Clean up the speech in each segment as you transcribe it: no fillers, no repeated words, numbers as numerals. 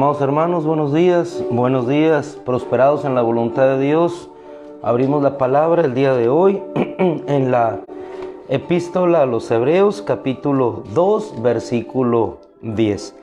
Amados hermanos, buenos días, prosperados en la voluntad de Dios. Abrimos la palabra el día de hoy en la epístola a los Hebreos, capítulo 2, versículo 10.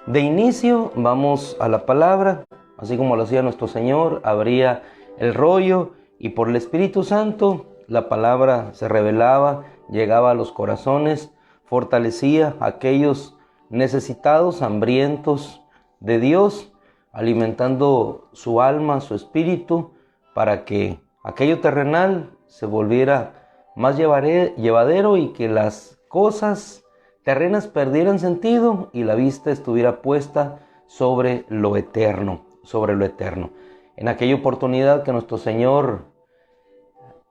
De inicio vamos a la palabra, así como lo hacía nuestro Señor, abría el rollo y por el Espíritu Santo la palabra se revelaba, llegaba a los corazones, fortalecía a aquellos necesitados, hambrientos de Dios, alimentando su alma, su espíritu, para que aquello terrenal se volviera más llevadero y que las cosas terrenas perdieran sentido y la vista estuviera puesta sobre lo eterno, En aquella oportunidad que nuestro Señor,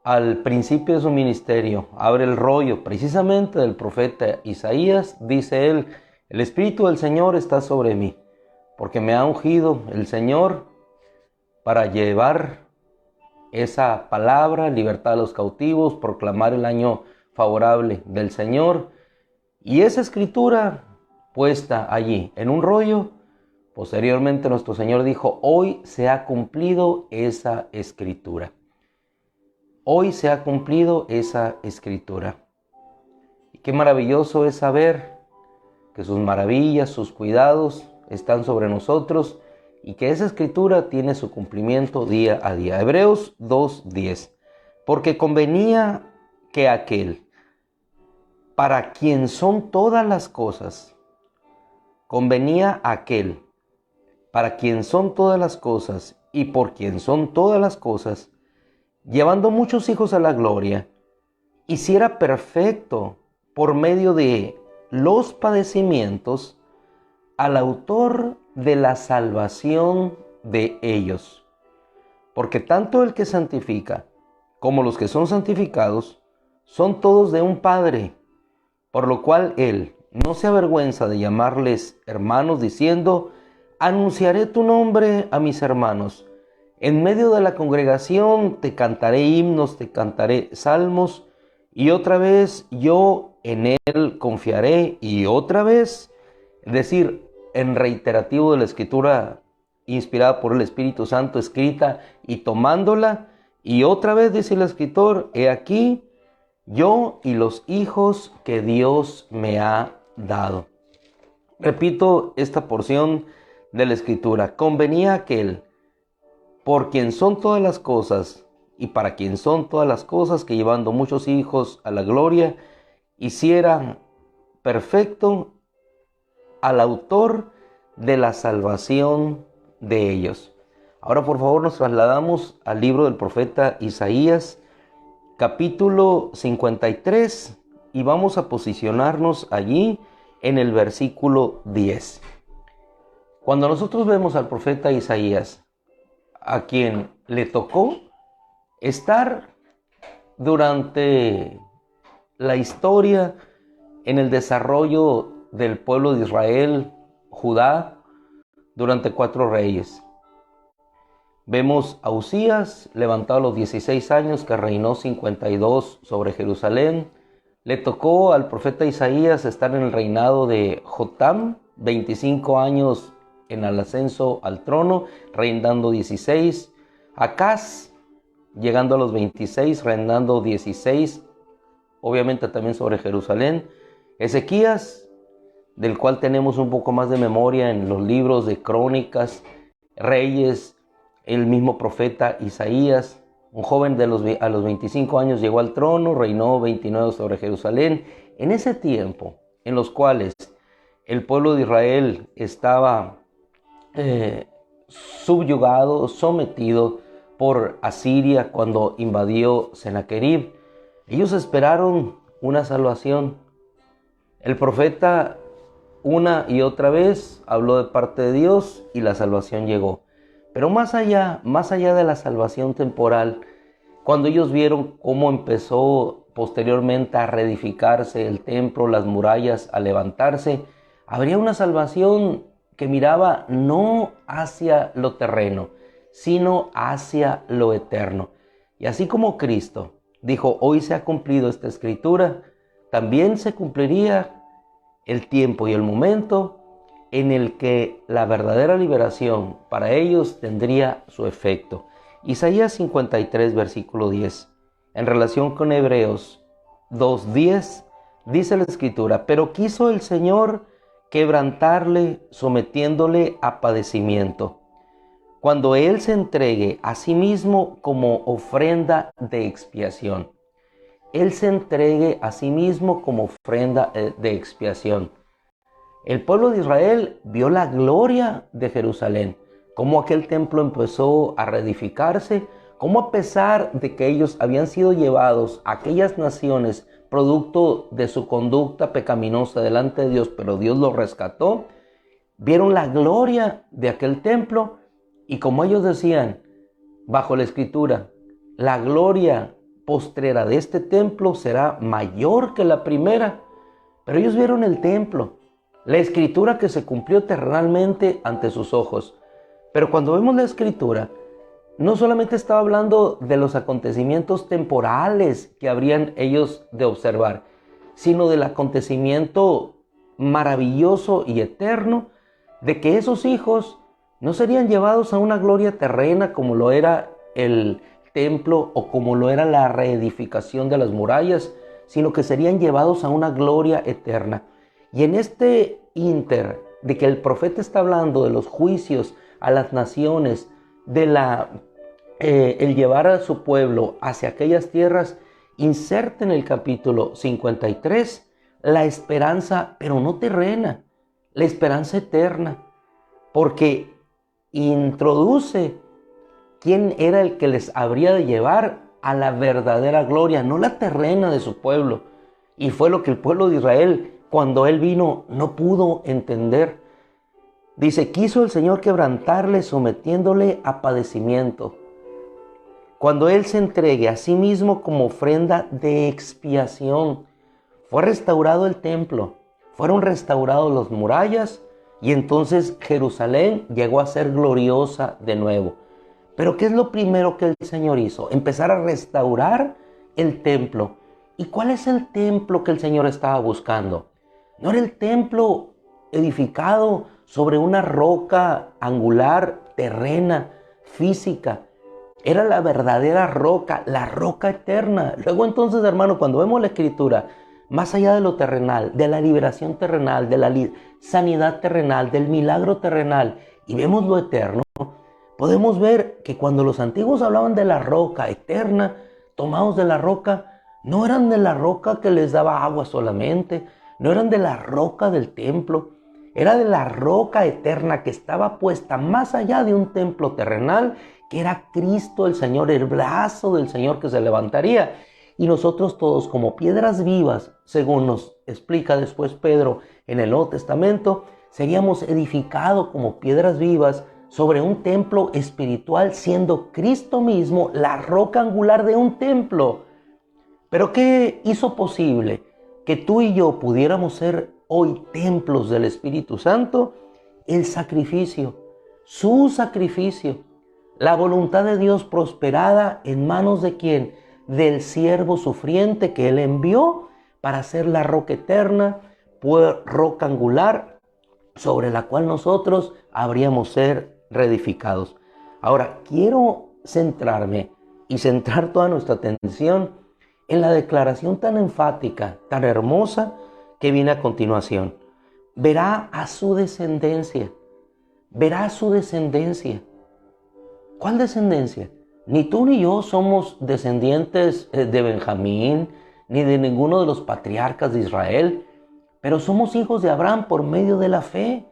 al principio de su ministerio, abre el rollo precisamente del profeta Isaías, dice él: el Espíritu del Señor está sobre mí, porque me ha ungido el Señor para llevar esa palabra, libertad a los cautivos, proclamar el año favorable del Señor. Y esa escritura puesta allí en un rollo, posteriormente nuestro Señor dijo: hoy se ha cumplido esa escritura. Hoy se ha cumplido esa escritura. Y qué maravilloso es saber que sus maravillas, sus cuidados están sobre nosotros y que esa escritura tiene su cumplimiento día a día. Hebreos 2:10. Porque convenía que aquel, para quien son todas las cosas, convenía aquel, para quien son todas las cosas y por quien son todas las cosas, llevando muchos hijos a la gloria, hiciera perfecto por medio de los padecimientos al autor de la salvación de ellos. Porque tanto el que santifica como los que son santificados son todos de un Padre, por lo cual él no se avergüenza de llamarles hermanos, diciendo: anunciaré tu nombre a mis hermanos. En medio de la congregación te cantaré himnos, te cantaré salmos, y otra vez yo en él confiaré, y otra vez, es decir, en reiterativo de la escritura inspirada por el Espíritu Santo, escrita y tomándola, y otra vez dice el escritor: he aquí yo y los hijos que Dios me ha dado. Repito esta porción de la escritura: convenía aquel, por quien son todas las cosas y para quien son todas las cosas, que llevando muchos hijos a la gloria, hiciera perfecto al autor de la salvación de ellos. Ahora, por favor, nos trasladamos al libro del profeta Isaías, capítulo 53, y vamos a posicionarnos allí en el versículo 10. Cuando nosotros vemos al profeta Isaías, a quien le tocó estar durante la historia en el desarrollo del pueblo de Israel, Judá, durante 4 reyes. Vemos a Usías, levantado a los 16 años, que reinó 52 sobre Jerusalén. Le tocó al profeta Isaías estar en el reinado de Jotam, 25 años en el ascenso al trono, reinando 16. Acaz, llegando a los 26, reinando 16, obviamente también sobre Jerusalén. Ezequías, del cual tenemos un poco más de memoria en los libros de Crónicas, Reyes, el mismo profeta Isaías, un joven a los 25 años llegó al trono, reinó 29 sobre Jerusalén. En ese tiempo, en los cuales el pueblo de Israel estaba subyugado, sometido por Asiria cuando invadió Sennacherib, ellos esperaron una salvación. El profeta una y otra vez habló de parte de Dios y la salvación llegó. Pero más allá de la salvación temporal, cuando ellos vieron cómo empezó posteriormente a reedificarse el templo, las murallas a levantarse, habría una salvación que miraba no hacia lo terreno, sino hacia lo eterno. Y así como Cristo dijo: hoy se ha cumplido esta escritura, también se cumpliría el tiempo y el momento en el que la verdadera liberación para ellos tendría su efecto. Isaías 53, versículo 10. En relación con Hebreos 2:10, dice la Escritura: pero quiso el Señor quebrantarle, sometiéndole a padecimiento, cuando Él se entregue a sí mismo como ofrenda de expiación. Él se entregue a sí mismo como ofrenda de expiación. El pueblo de Israel vio la gloria de Jerusalén, cómo aquel templo empezó a reedificarse, cómo a pesar de que ellos habían sido llevados a aquellas naciones producto de su conducta pecaminosa delante de Dios, pero Dios los rescató, vieron la gloria de aquel templo y como ellos decían, bajo la Escritura, la gloria postrera de este templo será mayor que la primera. Pero ellos vieron el templo, la Escritura que se cumplió terrenalmente ante sus ojos. Pero cuando vemos la Escritura, no solamente estaba hablando de los acontecimientos temporales que habrían ellos de observar, sino del acontecimiento maravilloso y eterno de que esos hijos no serían llevados a una gloria terrena como lo era el templo o como lo era la reedificación de las murallas, sino que serían llevados a una gloria eterna. Y en este ínter de que el profeta está hablando de los juicios a las naciones, de el llevar a su pueblo hacia aquellas tierras, inserta en el capítulo 53 la esperanza, pero no terrena, la esperanza eterna, porque introduce quién era el que les habría de llevar a la verdadera gloria, no la terrena de su pueblo. Y fue lo que el pueblo de Israel, cuando Él vino, no pudo entender. Dice: quiso el Señor quebrantarle, sometiéndole a padecimiento, cuando Él se entregue a sí mismo como ofrenda de expiación. Fue restaurado el templo, fueron restaurados las murallas y entonces Jerusalén llegó a ser gloriosa de nuevo. Pero ¿qué es lo primero que el Señor hizo? Empezar a restaurar el templo. ¿Y cuál es el templo que el Señor estaba buscando? No era el templo edificado sobre una roca angular, terrena, física. Era la verdadera roca, la roca eterna. Luego entonces, hermano, cuando vemos la Escritura, más allá de lo terrenal, de la liberación terrenal, de la sanidad terrenal, del milagro terrenal, y vemos lo eterno, podemos ver que cuando los antiguos hablaban de la roca eterna, tomados de la roca, no eran de la roca que les daba agua solamente, no eran de la roca del templo, era de la roca eterna que estaba puesta más allá de un templo terrenal, que era Cristo el Señor, el brazo del Señor que se levantaría. Y nosotros todos como piedras vivas, según nos explica después Pedro en el Nuevo Testamento, seríamos edificados como piedras vivas sobre un templo espiritual, siendo Cristo mismo la roca angular de un templo. Pero ¿qué hizo posible que tú y yo pudiéramos ser hoy templos del Espíritu Santo? El sacrificio, su sacrificio, la voluntad de Dios prosperada en manos de ¿quién? Del siervo sufriente que Él envió para ser la roca eterna, roca angular, sobre la cual nosotros habríamos ser reedificados. Ahora, quiero centrarme y centrar toda nuestra atención en la declaración tan enfática, tan hermosa que viene a continuación. Verá a su descendencia. Verá a su descendencia. ¿Cuál descendencia? Ni tú ni yo somos descendientes de Benjamín, ni de ninguno de los patriarcas de Israel, pero somos hijos de Abraham por medio de la fe.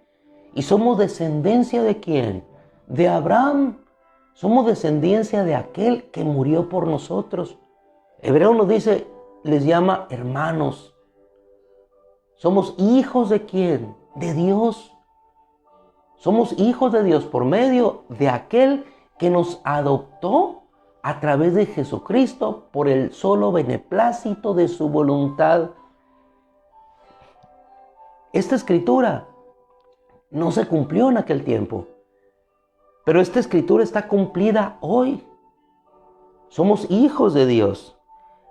¿Y somos descendencia de quién? De Abraham. Somos descendencia de aquel que murió por nosotros. Hebreo nos dice, les llama hermanos. Somos hijos de quién? De Dios. Somos hijos de Dios por medio de aquel que nos adoptó a través de Jesucristo por el solo beneplácito de su voluntad. Esta escritura no se cumplió en aquel tiempo, pero esta escritura está cumplida hoy. Somos hijos de Dios.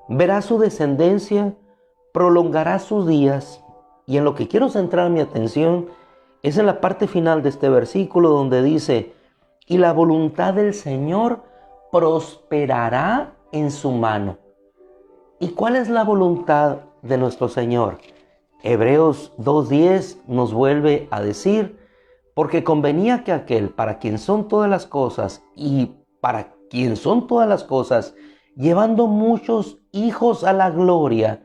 Verá su descendencia, prolongará sus días. Y en lo que quiero centrar mi atención Es en la parte final de este versículo donde dice, y la voluntad del Señor prosperará en su mano. ¿Y cuál es la voluntad de nuestro Señor? Hebreos 2:10 nos vuelve a decir, porque convenía que aquel para quien son todas las cosas y para quien son todas las cosas, llevando muchos hijos a la gloria,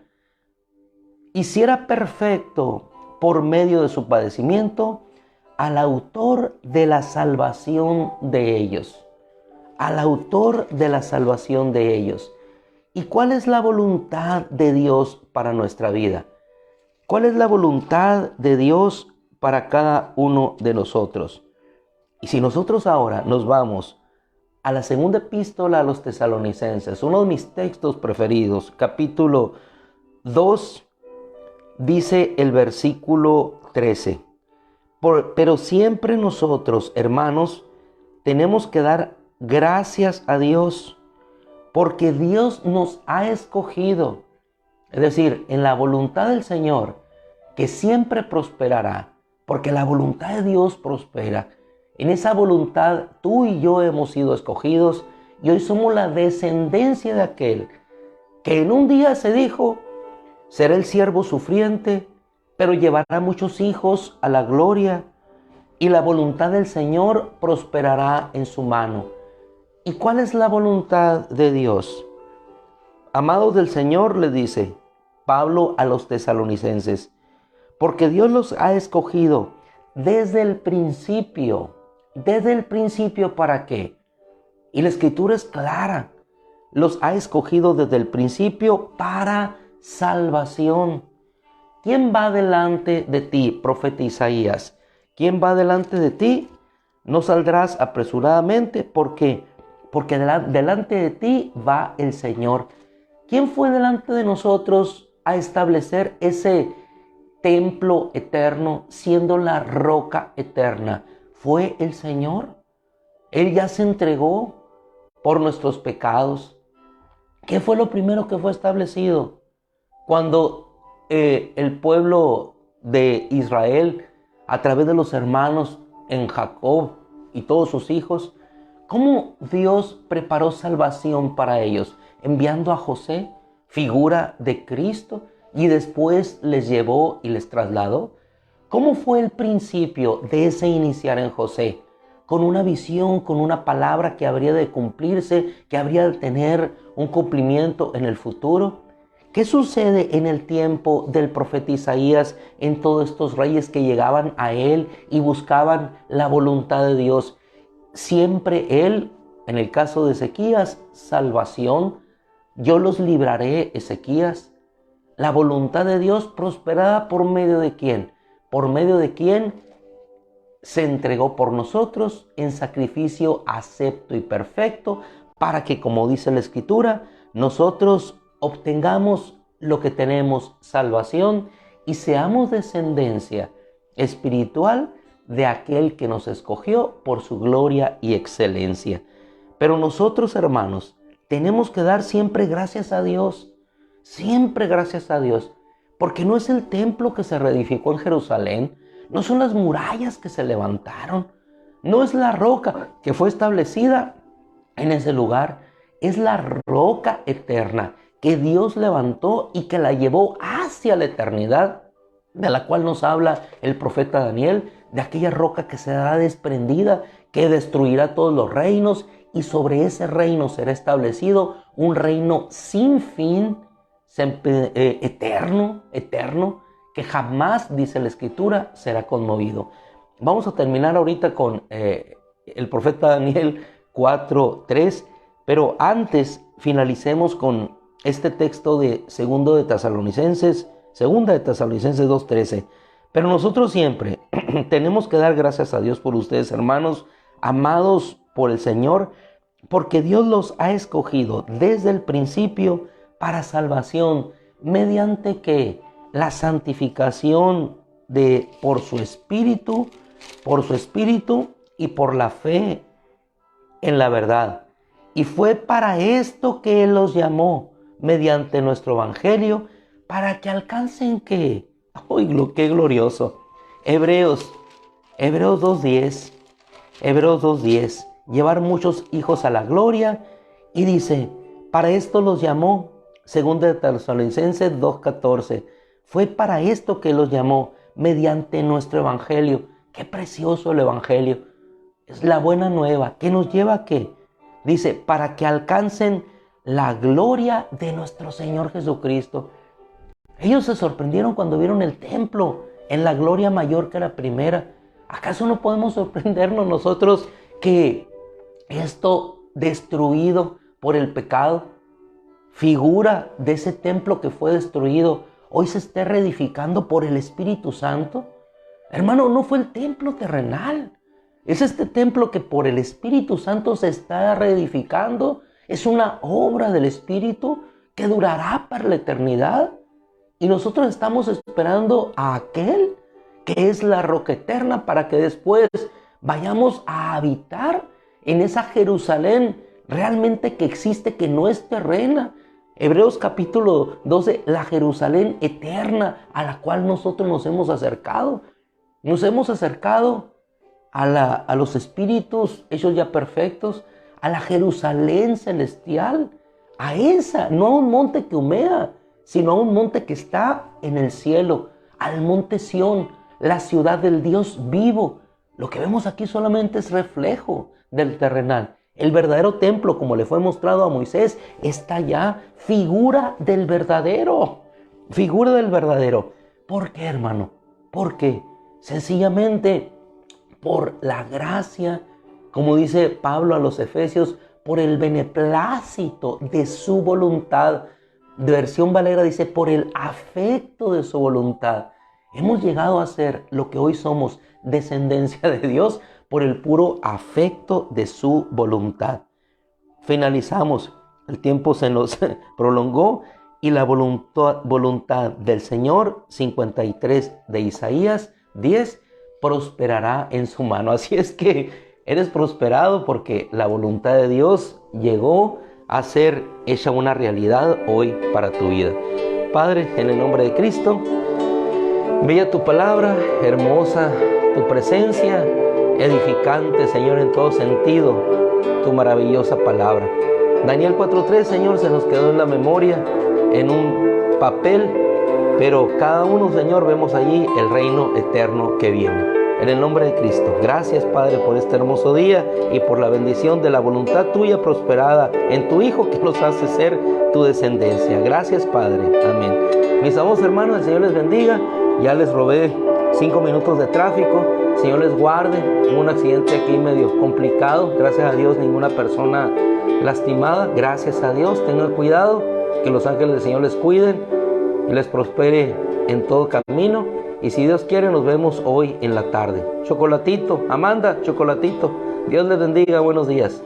hiciera perfecto por medio de su padecimiento al autor de la salvación de ellos. Al autor de la salvación de ellos. ¿Y cuál es la voluntad de Dios para nuestra vida? ¿Cuál es la voluntad de Dios para cada uno de nosotros? Y si nosotros ahora nos vamos a la segunda epístola a los Tesalonicenses, uno de mis textos preferidos, capítulo 2, dice el versículo 13. Pero siempre nosotros, hermanos, tenemos que dar gracias a Dios, porque Dios nos ha escogido. Es decir, en la voluntad del Señor, que siempre prosperará, porque la voluntad de Dios prospera. En esa voluntad tú y yo hemos sido escogidos y hoy somos la descendencia de aquel que en un día se dijo, será el siervo sufriente, pero llevará muchos hijos a la gloria y la voluntad del Señor prosperará en su mano. ¿Y cuál es la voluntad de Dios? Amados del Señor, le dice Pablo a los tesalonicenses, porque Dios los ha escogido desde el principio. ¿Desde el principio para qué? Y la Escritura es clara. Los ha escogido desde el principio para salvación. ¿Quién va delante de ti, profeta Isaías? ¿Quién va delante de ti? No saldrás apresuradamente porque delante de ti va el Señor. ¿Quién fue delante de nosotros a establecer ese templo eterno, siendo la roca eterna? Fue el Señor. Él ya se entregó por nuestros pecados. ¿Qué fue lo primero que fue establecido? Cuando el pueblo de Israel, a través de los hermanos en Jacob y todos sus hijos, ¿cómo Dios preparó salvación para ellos? Enviando a José, figura de Cristo, y después les llevó y les trasladó. ¿Cómo fue el principio de ese iniciar en José? Con una visión, con una palabra que habría de cumplirse, que habría de tener un cumplimiento en el futuro. ¿Qué sucede en el tiempo del profeta Isaías en todos estos reyes que llegaban a él y buscaban la voluntad de Dios? Siempre él, en el caso de Ezequías, salvación. Yo los libraré, Ezequías. La voluntad de Dios prosperada por medio de quién? Por medio de quién se entregó por nosotros en sacrificio acepto y perfecto para que, como dice la Escritura, nosotros obtengamos lo que tenemos, salvación, y seamos descendencia espiritual de aquel que nos escogió por su gloria y excelencia. Pero nosotros, hermanos, tenemos que dar siempre gracias a Dios, siempre gracias a Dios, porque no es el templo que se reedificó en Jerusalén, no son las murallas que se levantaron, no es la roca que fue establecida en ese lugar, es la roca eterna que Dios levantó y que la llevó hacia la eternidad, de la cual nos habla el profeta Daniel, de aquella roca que será desprendida, que destruirá todos los reinos, y sobre ese reino será establecido un reino sin fin, eterno, que jamás, dice la Escritura, será conmovido. Vamos a terminar ahorita con el profeta Daniel 4:3, pero antes finalicemos con este texto de segunda de Tesalonicenses 2:13. Pero nosotros siempre tenemos que dar gracias a Dios por ustedes, hermanos, amados por el Señor, porque Dios los ha escogido desde el principio para salvación, mediante que la santificación por su espíritu y por la fe en la verdad. Y fue para esto que Él los llamó, mediante nuestro evangelio, para que alcancen ¿qué? ¡Ay, qué glorioso! Hebreos Hebreos 2:10. Hebreos 2:10. Llevar muchos hijos a la gloria. Y dice, para esto los llamó, según de Tesalonicenses 2:14. Fue para esto que los llamó, mediante nuestro evangelio. Qué precioso el evangelio. Es la buena nueva. ¿Qué nos lleva a qué? Dice, para que alcancen la gloria de nuestro Señor Jesucristo. Ellos se sorprendieron cuando vieron el templo en la gloria mayor que la primera. ¿Acaso no podemos sorprendernos nosotros que esto destruido por el pecado, figura de ese templo que fue destruido, hoy se esté reedificando por el Espíritu Santo? Hermano, no fue el templo terrenal. Es este templo que por el Espíritu Santo se está reedificando. Es una obra del Espíritu que durará para la eternidad. Y nosotros estamos esperando a aquel que es la roca eterna para que después vayamos a habitar en esa Jerusalén realmente que existe, que no es terrena. Hebreos capítulo 12, la Jerusalén eterna a la cual nosotros nos hemos acercado. Nos hemos acercado a los espíritus hechos ya perfectos, a la Jerusalén celestial, a esa, no a un monte que humea, sino a un monte que está en el cielo, al monte Sión, la ciudad del Dios vivo. Lo que vemos aquí solamente es reflejo del terrenal. El verdadero templo, como le fue mostrado a Moisés, está ya, figura del verdadero. Figura del verdadero. ¿Por qué, hermano? ¿Por qué? Sencillamente por la gracia, como dice Pablo a los Efesios, por el beneplácito de su voluntad. De versión Valera dice, por el afecto de su voluntad. Hemos llegado a ser lo que hoy somos, descendencia de Dios, por el puro afecto de su voluntad. Finalizamos. El tiempo se nos prolongó y la voluntad del Señor, 53 de Isaías 10, prosperará en su mano. Así es que eres prosperado porque la voluntad de Dios llegó a ser hecha una realidad hoy para tu vida. Padre, en el nombre de Cristo, bella tu palabra, hermosa tu presencia, edificante, Señor, en todo sentido, tu maravillosa palabra. Daniel 4:3, Señor, se nos quedó en la memoria, en un papel, pero cada uno, Señor, vemos allí el reino eterno que viene. En el nombre de Cristo, gracias, Padre, por este hermoso día y por la bendición de la voluntad tuya prosperada en tu Hijo que nos hace ser tu descendencia. Gracias, Padre. Amén. Mis amados hermanos, el Señor les bendiga. Ya les robé 5 minutos de tráfico. Señor les guarde. Hubo un accidente aquí medio complicado. Gracias a Dios, ninguna persona lastimada. Gracias a Dios. Tengan cuidado. Que los ángeles del Señor les cuiden y les prospere en todo camino. Y si Dios quiere, nos vemos hoy en la tarde. Chocolatito, Amanda, chocolatito. Dios les bendiga. Buenos días.